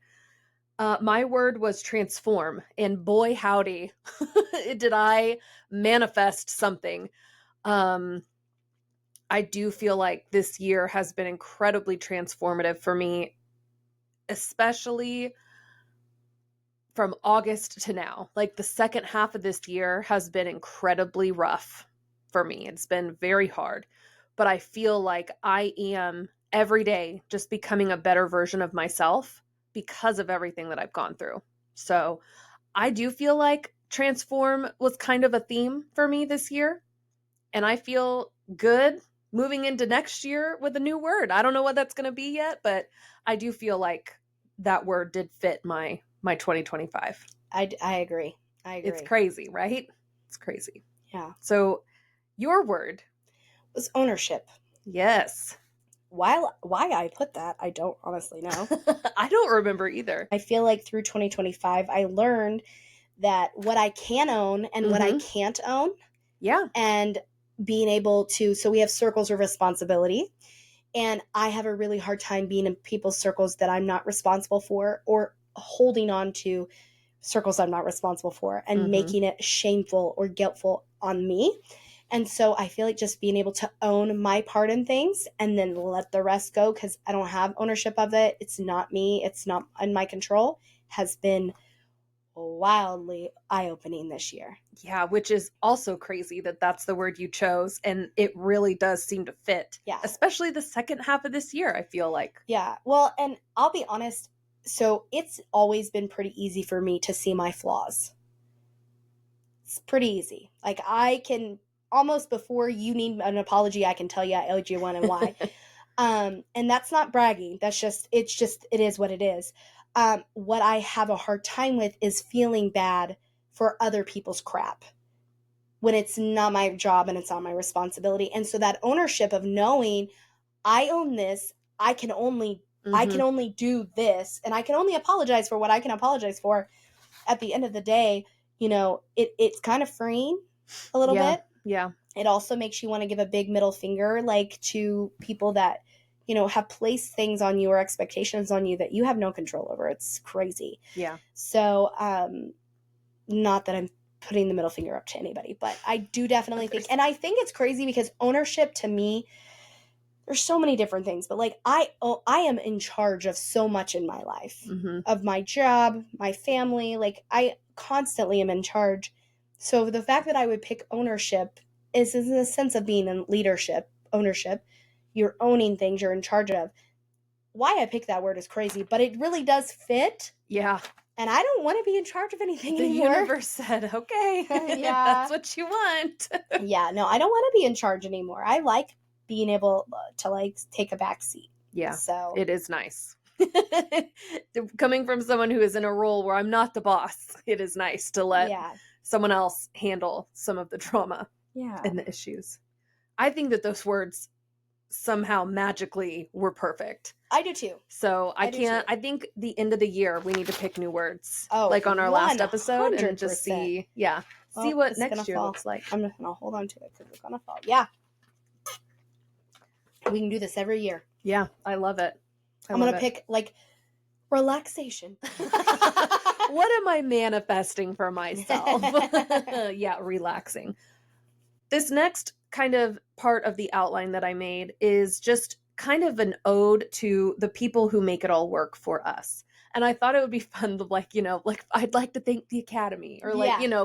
My word was transform, and boy howdy, did I manifest something. I do feel like this year has been incredibly transformative for me, especially from August to now. Like, the second half of this year has been incredibly rough for me. It's been very hard, but I feel like I am every day just becoming a better version of myself because of everything that I've gone through. So I do feel like transform was kind of a theme for me this year, and I feel good moving into next year with a new word. I don't know what that's going to be yet, but I do feel like that word did fit my 2025. I agree. It's crazy, right? It's crazy. Yeah. So your word was ownership. Yes. Why I put that, I don't honestly know. I don't remember either. I feel like through 2025, I learned that what I can own and what I can't own. Yeah. And being able to, so we have circles of responsibility, and I have a really hard time being in people's circles that I'm not responsible for, or holding on to circles I'm not responsible for and making it shameful or guiltful on me. And so I feel like just being able to own my part in things and then let the rest go, because I don't have ownership of it. It's not me. It's not in my control, has been wildly eye-opening this year. Yeah, which is also crazy that that's the word you chose, and it really does seem to fit. Yeah. Especially the second half of this year, I feel like. Yeah. Well, and I'll be honest, so it's always been pretty easy for me to see my flaws. It's pretty easy. Like, I can almost, before you need an apology, I can tell you I owed you one and why. And that's not bragging. That's just, it is what it is. What I have a hard time with is feeling bad for other people's crap when it's not my job and it's not my responsibility. And so that ownership of knowing I own this, I can only do this, and I can only apologize for what I can apologize for. At the end of the day, it's kind of freeing a little bit. Yeah. It also makes you want to give a big middle finger, like, to people that, have placed things on you or expectations on you that you have no control over. It's crazy. Yeah. So, not that I'm putting the middle finger up to anybody, but I do definitely think, and I think it's crazy because ownership to me, there's so many different things, but like I am in charge of so much in my life, of my job, my family. Like, I constantly am in charge. So the fact that I would pick ownership is in the sense of being in leadership, ownership. You're owning things you're in charge of. Why I pick that word is crazy, but it really does fit. Yeah. And I don't want to be in charge of anything The anymore. universe said, okay, Yeah. that's what you want. Yeah, no, I don't want to be in charge anymore. I like being able to, like, take a back seat. Yeah, so it is nice. Coming from someone who is in a role where I'm not the boss, it is nice to let someone else handle some of the drama and the issues. I think that those words somehow magically were perfect. I do too. So I think the end of the year we need to pick new words, like on our last episode, and just see what next year looks like. I'm just gonna hold on to it because it's gonna fall. Yeah, we can do this every year. Yeah, I love it. I'm gonna pick, like, relaxation. What am I manifesting for myself? Yeah, relaxing. This next kind of part of the outline that I made is just kind of an ode to the people who make it all work for us. And I thought it would be fun to, like, I'd like to thank the Academy, or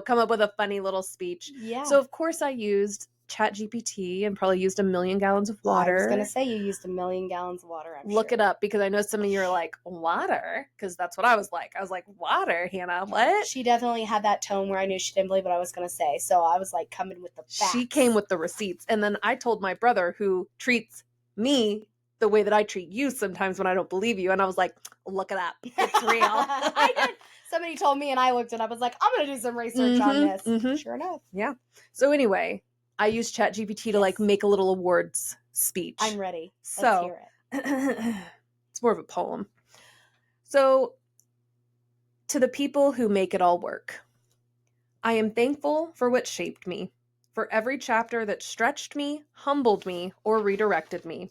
come up with a funny little speech. Yeah. So of course I used ChatGPT and probably used 1,000,000 gallons of water. I was gonna say you used 1,000,000 gallons of water. Look it up, because I know some of you are like, water? Because that's what I was like. I was like, water, Hannah, what? She definitely had that tone where I knew she didn't believe what I was gonna say. So I was like, coming with the facts. She came with the receipts. And then I told my brother, who treats me the way that I treat you sometimes when I don't believe you. And I was like, look it up. It's real. I did. Somebody told me and I looked and I was like, I'm going to do some research on this. Sure enough. Yeah. So anyway, I used ChatGPT to like make a little awards speech. I'm ready. Let's hear it. It's more of a poem. So, to the people who make it all work, I am thankful for what shaped me, for every chapter that stretched me, humbled me, or redirected me.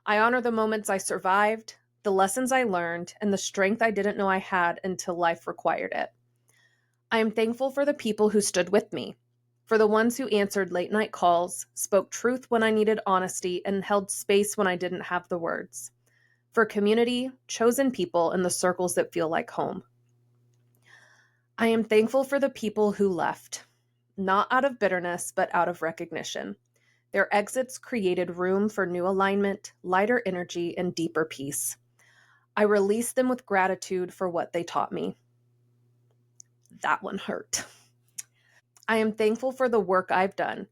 I honor the moments I survived, the lessons I learned, and the strength I didn't know I had until life required it. I am thankful for the people who stood with me, for the ones who answered late night calls, spoke truth when I needed honesty, and held space when I didn't have the words. For community, chosen people, and the circles that feel like home. I am thankful for the people who left, not out of bitterness, but out of recognition. Their exits created room for new alignment, lighter energy, and deeper peace. I release them with gratitude for what they taught me. That one hurt. I am thankful for the work I've done,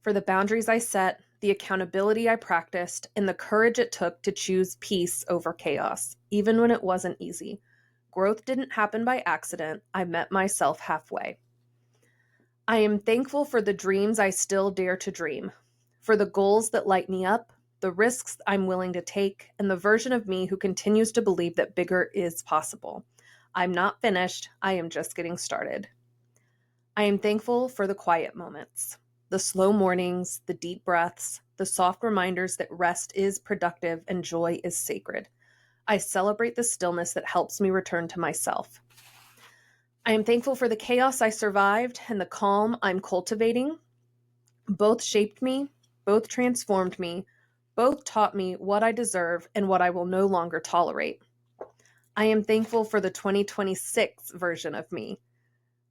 for the boundaries I set, the accountability I practiced, and the courage it took to choose peace over chaos, even when it wasn't easy. Growth didn't happen by accident. I met myself halfway. I am thankful for the dreams I still dare to dream, for the goals that light me up, the risks I'm willing to take, and the version of me who continues to believe that bigger is possible. I'm not finished. I am just getting started. I am thankful for the quiet moments, the slow mornings, the deep breaths, the soft reminders that rest is productive and joy is sacred. I celebrate the stillness that helps me return to myself. I am thankful for the chaos I survived and the calm I'm cultivating. Both shaped me, both transformed me, both taught me what I deserve and what I will no longer tolerate. I am thankful for the 2026 version of me,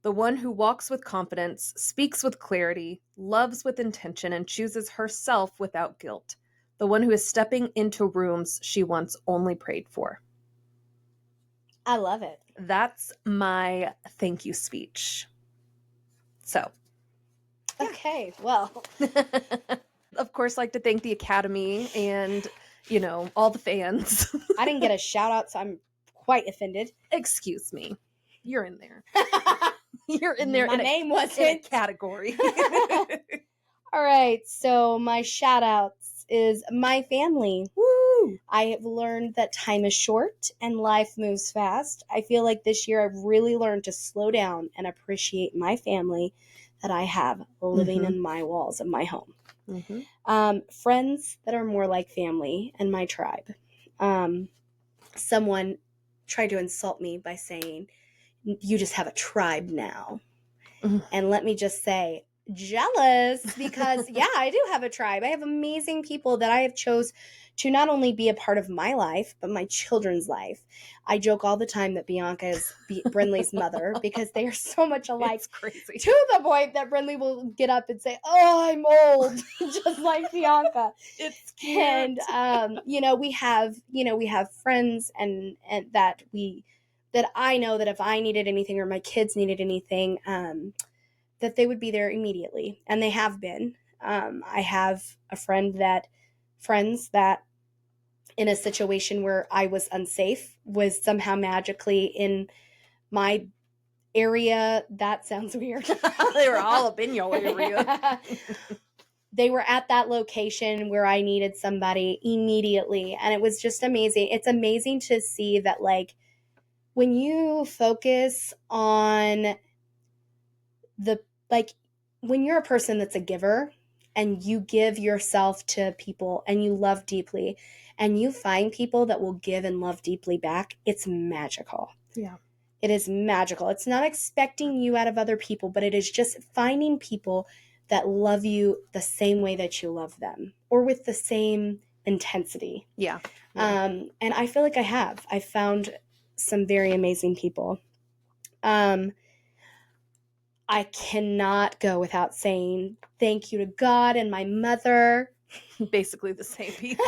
the one who walks with confidence, speaks with clarity, loves with intention, and chooses herself without guilt. The one who is stepping into rooms she once only prayed for. I love it. That's my thank you speech. So. Okay, well. Of course, like to thank the Academy and, you know, all the fans. I didn't get a shout out, so I'm quite offended. Excuse me. You're in there. You're in there. My name wasn't in a category. All right, so my shout outs is my family. Woo! I have learned that time is short and life moves fast. I feel like this year I've really learned to slow down and appreciate my family that I have living in my walls of my home. Friends that are more like family and my tribe. Someone tried to insult me by saying, you just have a tribe now. And let me just say, jealous, because yeah, I do have a tribe. I have amazing people that I have chose to not only be a part of my life, but my children's life. I joke all the time that Bianca is Brinley's mother because they are so much alike. It's crazy. To the point that Brinley will get up and say, "Oh, I'm old," just like Bianca. It's cute. And we have friends and that I know that if I needed anything or my kids needed anything, that they would be there immediately. And they have been. I have friends that in a situation where I was unsafe was somehow magically in my area. That sounds weird. They were all up in your area. They were at that location where I needed somebody immediately. And it was just amazing. It's amazing to see that, like, when you focus on when you're a person that's a giver and you give yourself to people and you love deeply and you find people that will give and love deeply back, it's magical. Yeah. It is magical. It's not expecting you out of other people, but it is just finding people that love you the same way that you love them or with the same intensity. Yeah. And I feel like I found some very amazing people. I cannot go without saying thank you to God and my mother. Basically the same people.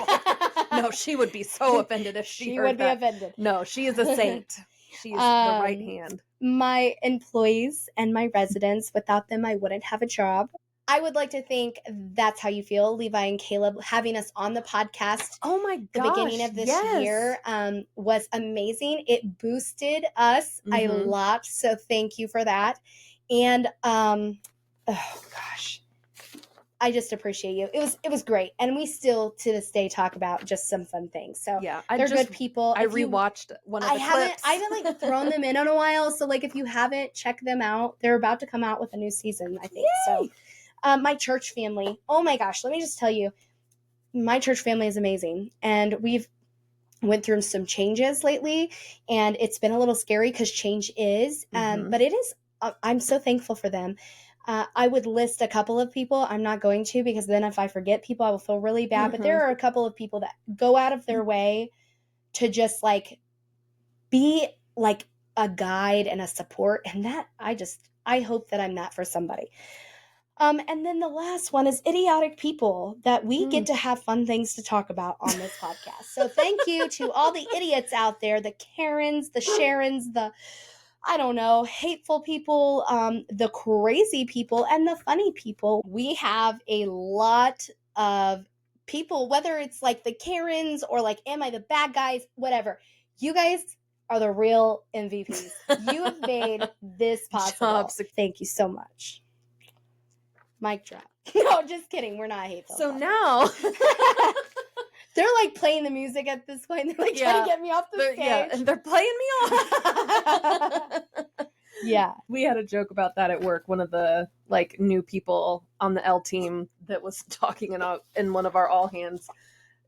No, she would be so offended if she heard would that. be offended. No, she is a saint. She is the right hand. My employees and my residents, without them, I wouldn't have a job. I would like to think that's how you feel, Levi and Caleb, having us on the podcast. Oh my gosh, the beginning of this year was amazing. It boosted us a lot, so thank you for that. And oh gosh, I just appreciate you. It was great, and we still to this day talk about just some fun things. So yeah, they're good people. I rewatched one of the clips. I haven't like thrown them in a while, so like if you haven't, check them out. They're about to come out with a new season, I think. Yay! So my church family. Oh my gosh, let me just tell you, my church family is amazing, and we've went through some changes lately, and it's been a little scary because change is, but it is. I'm so thankful for them. I would list a couple of people. I'm not going to, because then if I forget people, I will feel really bad. But there are a couple of people that go out of their way to just like be like a guide and a support. And that I hope that I'm that for somebody. And then the last one is idiotic people that we get to have fun things to talk about on this podcast. So thank you to all the idiots out there, the Karens, the Sharons, the I don't know, hateful people, the crazy people, and the funny people. We have a lot of people, whether it's like the Karens or like, am I the bad guys, whatever. You guys are the real MVPs. You have made this possible. Thank you so much. Mic drop. No, just kidding. We're not hateful. So now... They're like playing the music at this point. They're like trying to get me off the stage. Yeah, and they're playing me off. Yeah. We had a joke about that at work. One of the like new people on the L team that was talking in one of our all hands.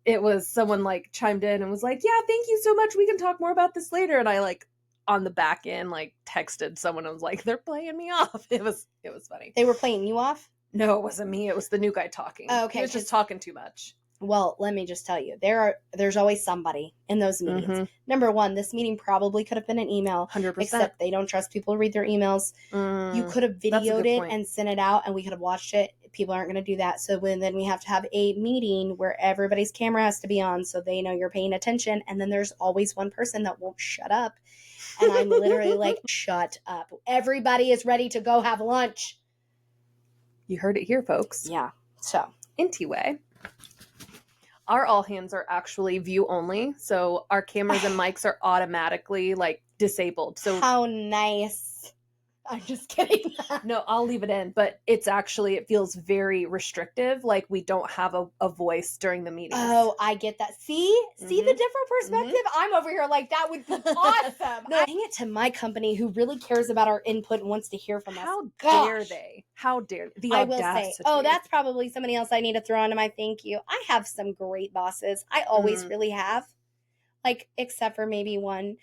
It was someone like chimed in and was like, "Yeah, thank you so much. We can talk more about this later." And I like on the back end like texted someone and was like, "They're playing me off." It was funny. They were playing you off? No, it wasn't me. It was the new guy talking. Oh, okay. He was just talking too much. Well, let me just tell you, there's always somebody in those meetings. Number one, this meeting probably could have been an email. 100%. Except they don't trust people to read their emails. You could have videoed it and sent it out, and we could have watched it. People aren't going to do that. So then we have to have a meeting where everybody's camera has to be on so they know you're paying attention. And then there's always one person that won't shut up. And I'm literally like, shut up. Everybody is ready to go have lunch. You heard it here, folks. Yeah. So. Anyway. Our all hands are actually view only. So our cameras and mics are automatically like disabled. So How nice. I'm just kidding. no, I'll leave it in, but it's actually, it feels very restrictive. Like we don't have a voice during the meetings. Oh, I get that. See the different perspective? I'm over here like, that would be awesome. No. Dang it to my company who really cares about our input and wants to hear from us. How Gosh. dare they? How dare the I will say, audacity. oh, that's probably somebody else I need to throw onto my thank you. I have some great bosses. I always really have. Like, except for maybe one.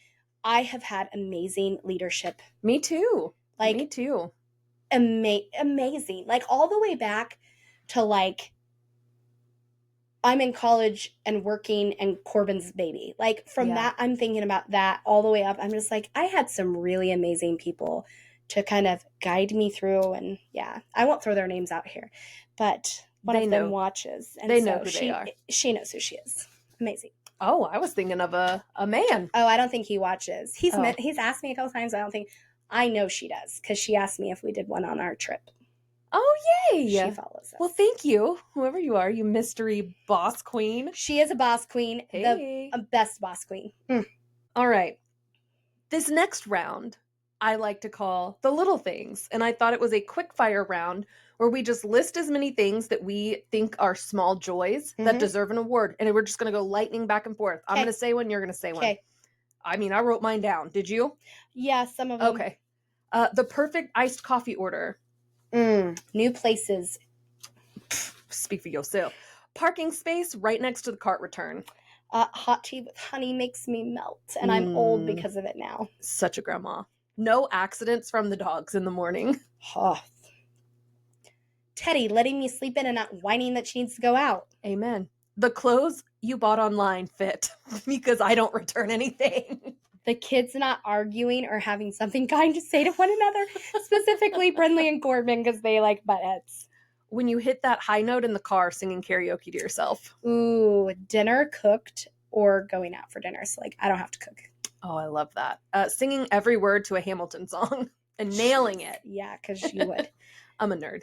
I have had amazing leadership. Me too. Like, me too. Amazing. Like, all the way back to, like, I'm in college and working and Corbin's baby. Like, from that, I'm thinking about that all the way up. I'm just like, I had some really amazing people to kind of guide me through. And yeah, I won't throw their names out here, but one of them watches. And they know who they are. She knows who she is. Amazing. Oh, I was thinking of a man. Oh, I don't think he watches. He's asked me a couple times. I know she does, because she asked me if we did one on our trip. Oh, yay. She follows us. Well, thank you, whoever you are, you mystery boss queen. She is a boss queen. Hey. The best boss queen. All right. This next round, I like to call the little things. And I thought it was a quick fire round where we just list as many things that we think are small joys that deserve an award. And we're just going to go lightning back and forth. I'm going to say one, you're going to say one. I mean, I wrote mine down. Did you? Yeah, some of them. Okay. The perfect iced coffee order. New places. Speak for yourself. Parking space right next to the cart return. Hot tea with honey makes me melt, and I'm old because of it now. Such a grandma. No accidents from the dogs in the morning. Teddy letting me sleep in and not whining that she needs to go out. Amen. The clothes you bought online fit because I don't return anything. The kids not arguing or having something kind to say to one another, specifically Brindley and Corbin, because they like butt heads. When you hit that high note in the car singing karaoke to yourself. Ooh, dinner cooked or going out for dinner. So, like, I don't have to cook. Oh, I love that. Singing every word to a Hamilton song and nailing it. Yeah, because you would. I'm a nerd.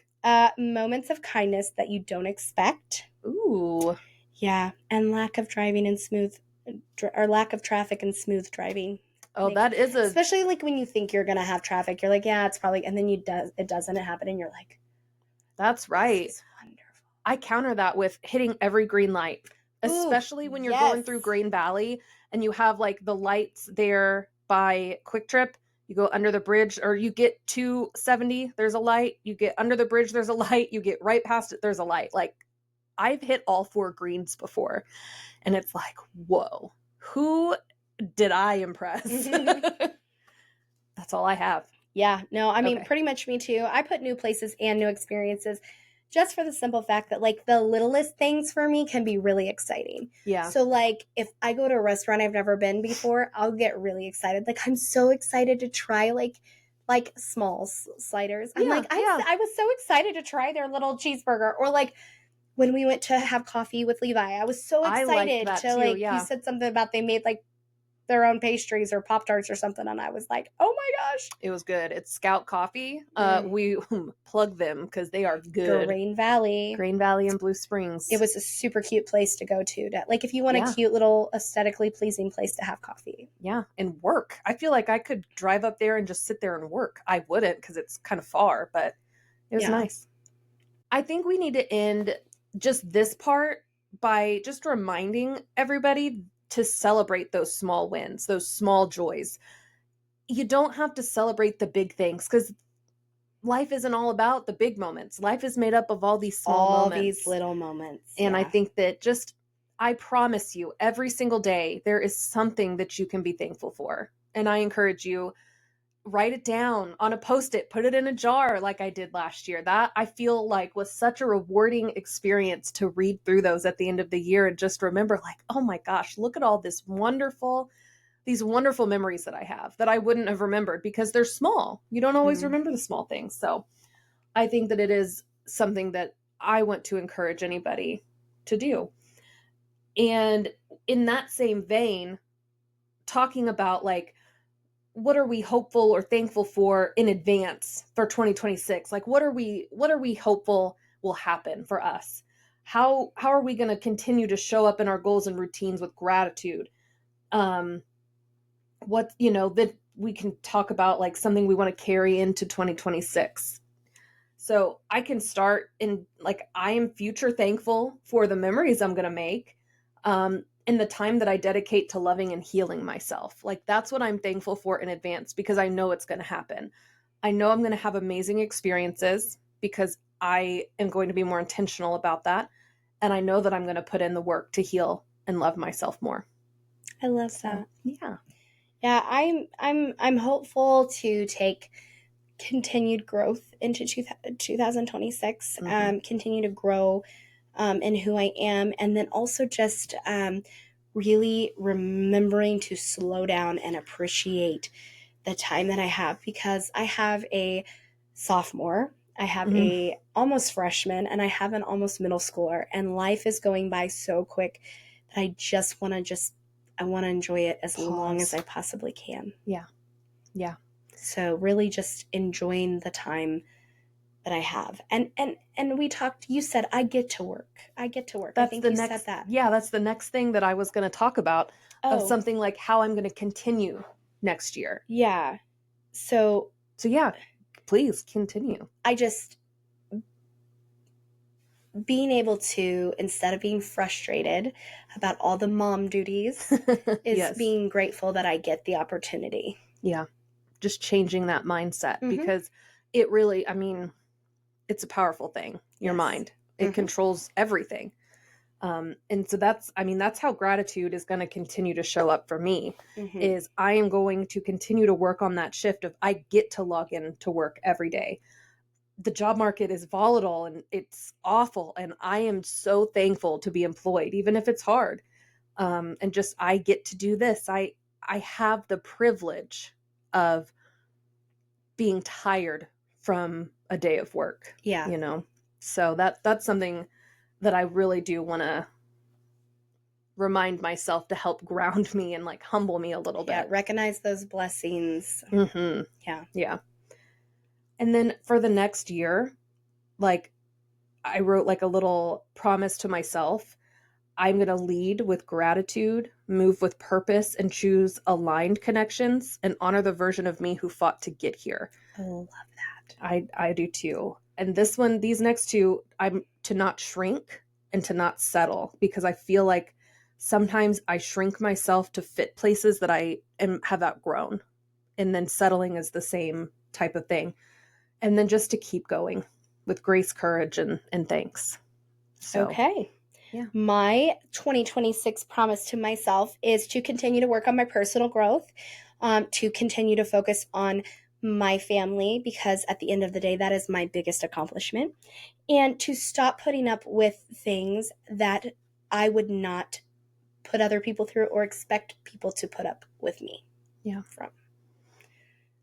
Moments of kindness that you don't expect. Ooh. Yeah, and lack of traffic and smooth driving. Oh, that is especially like when you think you're gonna have traffic, you're like, yeah, it's probably, and then it doesn't happen, and you're like, that's right. This is wonderful. I counter that with hitting every green light, especially when you're going through Green Valley and you have like the lights there by Quick Trip. You go under the bridge, or you get to 70, there's a light. You get under the bridge, there's a light. You get right past it, there's a light. Like, I've hit all 4 greens before, and it's like, whoa, who did I impress? That's all I have. Yeah, no, I mean, pretty much me too. I put new places and new experiences just for the simple fact that, like, the littlest things for me can be really exciting. Yeah. So, like, if I go to a restaurant I've never been before, I'll get really excited. Like, I'm so excited to try, like small sliders. I'm I was so excited to try their little cheeseburger. Or, like, when we went to have coffee with Levi, I was so excited to, you said something about they made, like, their own pastries or Pop-Tarts or something, and I was like, oh my gosh. It was good. It's Scout Coffee. We plug them because they are good. Green Valley and Blue Springs. It was a super cute place to go to like, if you want a cute little aesthetically pleasing place to have coffee. Yeah, and work. I feel like I could drive up there and just sit there and work. I wouldn't because it's kind of far, but it was nice. I think we need to end just this part by just reminding everybody to celebrate those small wins, those small joys. You don't have to celebrate the big things because life isn't all about the big moments. Life is made up of all these small moments. All these little moments. And I think that I promise you, every single day, there is something that you can be thankful for. And I encourage you, write it down on a Post-it, put it in a jar like I did last year. That I feel like was such a rewarding experience to read through those at the end of the year and just remember, like, oh my gosh, look at all these wonderful memories that I have that I wouldn't have remembered because they're small. You don't always remember the small things. So I think that it is something that I want to encourage anybody to do. And in that same vein, talking about, like, what are we hopeful or thankful for in advance for 2026? Like, what are we hopeful will happen for us? how are we going to continue to show up in our goals and routines with gratitude? What, that we can talk about, like something we want to carry into 2026. So I can start in, like, I am future thankful for the memories I'm going to make, and the time that I dedicate to loving and healing myself. Like, that's what I'm thankful for in advance, because I know it's going to happen. I know I'm going to have amazing experiences because I am going to be more intentional about that. And I know that I'm going to put in the work to heal and love myself more. I love that. Yeah. Yeah, I'm hopeful to take continued growth into 2026, continue to grow in who I am, and then also just really remembering to slow down and appreciate the time that I have, because I have a sophomore, I have a almost freshman, and I have an almost middle schooler, and life is going by so quick that I just want to I want to enjoy it as long as I possibly can. Yeah. Yeah. So really just enjoying the time that I have. And we talked, you said, I get to work. I think you said that. Yeah, that's the next thing that I was going to talk about, of something like how I'm going to continue next year. Yeah. So yeah, please continue. I just, being able to, instead of being frustrated about all the mom duties, is being grateful that I get the opportunity. Yeah. Just changing that mindset, because it really, I mean, it's a powerful thing, your mind. It controls everything. And so that's how gratitude is going to continue to show up for me, is I am going to continue to work on that shift of, I get to log in to work every day. The job market is volatile and it's awful, and I am so thankful to be employed, even if it's hard. And just, I get to do this. I have the privilege of being tired from a day of work. Yeah. So that's something that I really do want to remind myself to help ground me and, like, humble me a little bit. Yeah, recognize those blessings. Yeah. And then for the next year, like, I wrote like a little promise to myself. I'm going to lead with gratitude, move with purpose, and choose aligned connections, and honor the version of me who fought to get here. I love that. I do too. And these next two, I'm to not shrink and to not settle, because I feel like sometimes I shrink myself to fit places that I have outgrown, and then settling is the same type of thing. And then just to keep going with grace, courage, and thanks. So, okay. Yeah. My 2026 promise to myself is to continue to work on my personal growth, to continue to focus on my family, because at the end of the day, that is my biggest accomplishment, and to stop putting up with things that I would not put other people through or expect people to put up with me. From.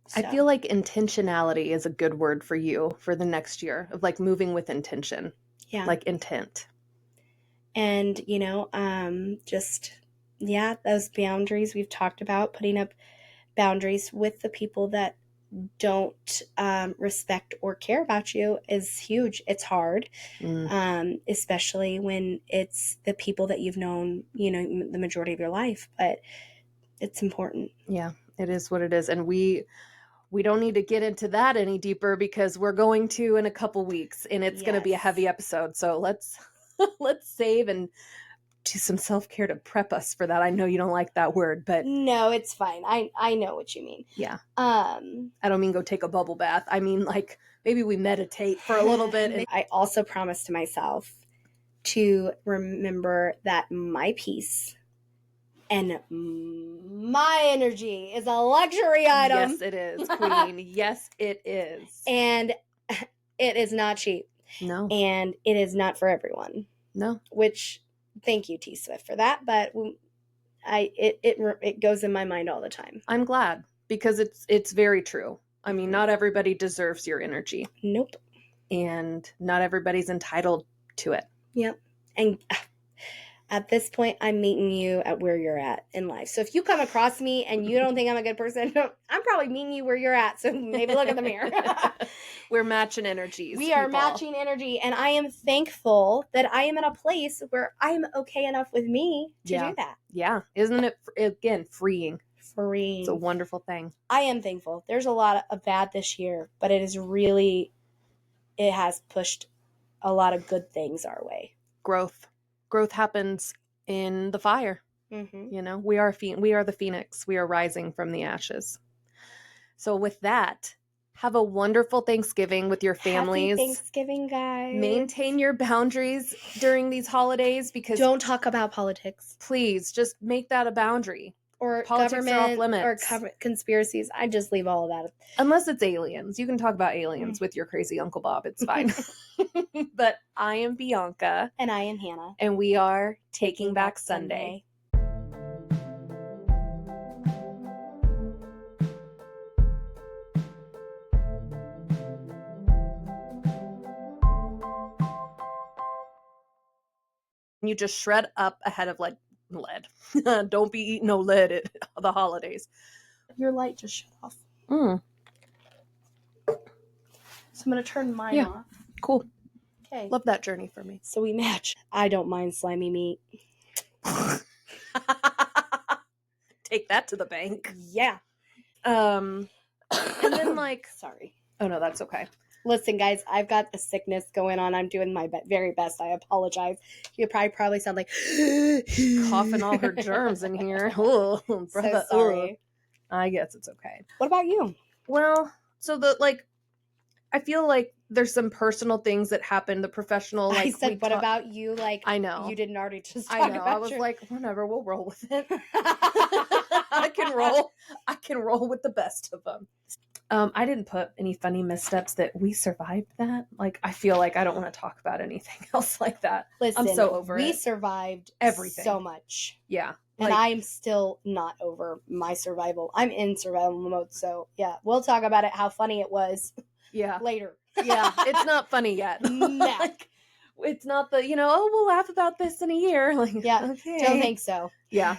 So. I feel like intentionality is a good word for you for the next year, of like moving with intention. Yeah. Like intent. And, those boundaries we've talked about, putting up boundaries with the people that don't respect or care about you is huge. It's hard, especially when it's the people that you've known, the majority of your life, but it's important. Yeah, it is what it is. And we don't need to get into that any deeper, because we're going to in a couple weeks, and it's going to be a heavy episode. So let's save and do some self-care to prep us for that. I know you don't like that word, but no, it's fine. I know what you mean. Yeah. I don't mean go take a bubble bath. I mean, like, maybe we meditate for a little bit. And I also promised to myself to remember that my peace and my energy is a luxury item. Yes, it is, queen. Yes, it is. And it is not cheap. No. And it is not for everyone. No. Which, thank you, T Swift, for that. But it goes in my mind all the time. I'm glad, because it's very true. I mean, not everybody deserves your energy. At this point, I'm meeting you at where you're at in life. So if you come across me and you don't think I'm a good person, I'm probably meeting you where you're at. So maybe look in the mirror. We're matching energies. We are people. matching energy. And I am thankful that I am in a place where I'm okay enough with me to do that. Yeah. Isn't it, again, freeing? Freeing. It's a wonderful thing. I am thankful. There's a lot of bad this year, but it has pushed a lot of good things our way. Growth happens in the fire. Mm-hmm. We are the phoenix. We are rising from the ashes. So with that, have a wonderful Thanksgiving with your families. Happy Thanksgiving, guys. Maintain your boundaries during these holidays, because don't talk about politics. Please just make that a boundary. Or politics government are off limits. Or conspiracies. I just leave all of that. Unless it's aliens. You can talk about aliens with your crazy Uncle Bob. It's fine. But I am Bianca. And I am Hannah. And we are Taking Back Sunday. You just shred up a head of lead. Don't be eating no lead at the holidays. Your light just shut off. So I'm going to turn mine off. Cool. Okay. Love that journey for me. So we match. I don't mind slimy meat. Take that to the bank. Yeah. And then sorry. Oh no, that's okay. Listen, guys, I've got the sickness going on. I'm doing my very best. I apologize. You probably sound like coughing all her germs in here. Oh, brother. So sorry. I guess it's okay. What about you? Well, so I feel like there's some personal things that happened. The professional, I said, what about you? I know. You didn't already just talk I know. about I was like, whatever, we'll roll with it. I can roll with the best of them. I didn't put any funny missteps that we survived that. I feel like I don't want to talk about anything else like that. Listen, I'm so over it. We survived everything so much. Yeah. And I'm still not over my survival. I'm in survival mode. So yeah, we'll talk about it, how funny it was. Yeah. Later. Yeah. It's not funny yet. No. It's not the, we'll laugh about this in a year. Yeah. Okay. Don't think so. Yeah.